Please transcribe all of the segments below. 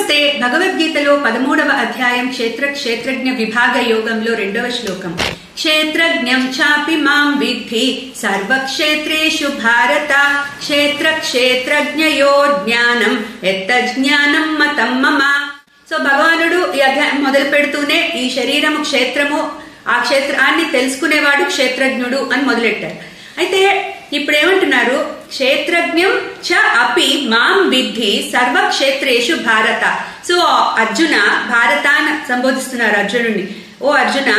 నమస్తే. భగవద్గీతలో 13వ అధ్యాయం క్షేత్రజ్ఞ విభాగ యోగంలో 2వ శ్లోకం. క్షేత్రజ్ఞం చాపి మాం విద్ధి సర్వక్షేత్రేషు భారత క్షేత్రజ్ఞయో జ్ఞానం ఎత్తజ్ఞానం మతం మమ. సో భగవానుడు ఈ అధ్యాయం మొదలు పెడుతూనే ఈ శరీరము క్షేత్రము, ఆ క్షేత్రాన్ని తెలుసుకునేవాడు క్షేత్రజ్ఞుడు అని మొదలెట్టారు. అయితే ఇప్పుడు ఏమంటున్నారు? క్షేత్రజ్ఞం చ అపి మాం విద్ధి సర్వక్షేత్రేషు భారత. సో అర్జున, భారతాన్ని సంబోధిస్తున్నారు అర్జునుడిని. ఓ అర్జున,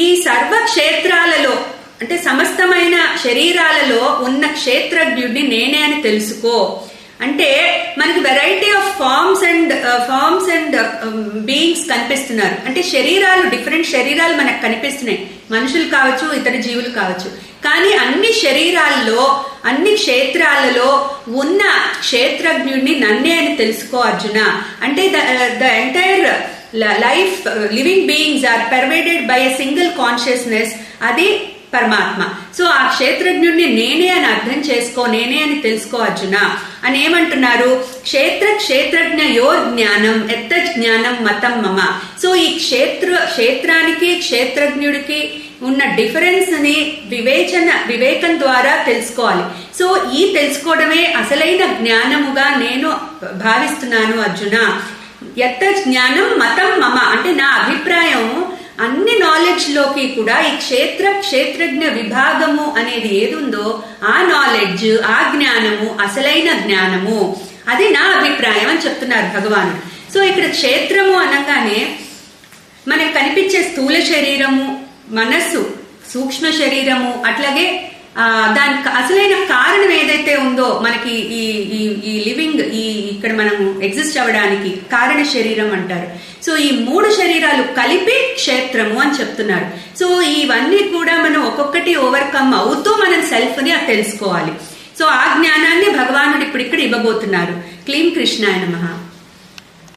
ఈ సర్వక్షేత్రాలలో అంటే సమస్తమైన శరీరాలలో ఉన్న క్షేత్రజ్ఞుడిని నేనే అని తెలుసుకో. అంటే మనకి variety of forms and beings కనిపిస్తున్నారు. అంటే శరీరాలు, డిఫరెంట్ శరీరాలు మనకు కనిపిస్తున్నాయి. మనుషులు కావచ్చు, ఇతర జీవులు కావచ్చు. కానీ అన్ని శరీరాల్లో, అన్ని క్షేత్రాలలో ఉన్న క్షేత్రజ్ఞుడిని నన్నే అని తెలుసుకో అర్జున. అంటే the entire life living beings are pervaded by a single consciousness, అది పరమాత్మ. సో ఆ క్షేత్రజ్ఞుడిని నేనే అని అర్థం చేసుకో, నేనే అని తెలుసుకో అర్జున అని ఏమంటున్నారు? క్షేత్రజ్ఞయో జ్ఞానం ఎత్త జ్ఞానం మతం మమ. సో ఈ క్షేత్రానికి క్షేత్రజ్ఞుడికి ఉన్న డిఫరెన్స్ ని వివేకం ద్వారా తెలుసుకోవాలి. సో ఈ తెలుసుకోవడమే అసలైన జ్ఞానముగా నేను భావిస్తున్నాను అర్జున. ఎత్త జ్ఞానం మతం మమ అంటే నా అభిప్రాయం, అన్ని నాలెడ్జ్ లోకి కూడా ఈ క్షేత్రజ్ఞ విభాగము అనేది ఏదుందో ఆ నాలెడ్జ్, ఆ జ్ఞానము అసలైన జ్ఞానము, అది నా అభిప్రాయం అని చెప్తున్నారు భగవానుడు. సో ఇక్కడ క్షేత్రము అనగానే మనకు కనిపించే స్థూల శరీరము, మనస్సు, సూక్ష్మ శరీరము, అట్లాగే దానికి అసలైన కారణం ఏదైతే ఉందో మనకి ఈ లివింగ్, ఇక్కడ మనము ఎగ్జిస్ట్ అవ్వడానికి కారణ శరీరం అంటారు. సో ఈ 3 శరీరాలు కలిపి క్షేత్రము అని చెప్తున్నారు. సో ఇవన్నీ కూడా మనం ఒక్కొక్కటి ఓవర్కమ్ అవుతూ మనం సెల్ఫ్ ని తెలుసుకోవాలి. సో ఆ జ్ఞానాన్ని భగవానుడు ఇప్పుడు ఇక్కడ ఇవ్వబోతున్నారు. క్లీం కృష్ణాయ నమః.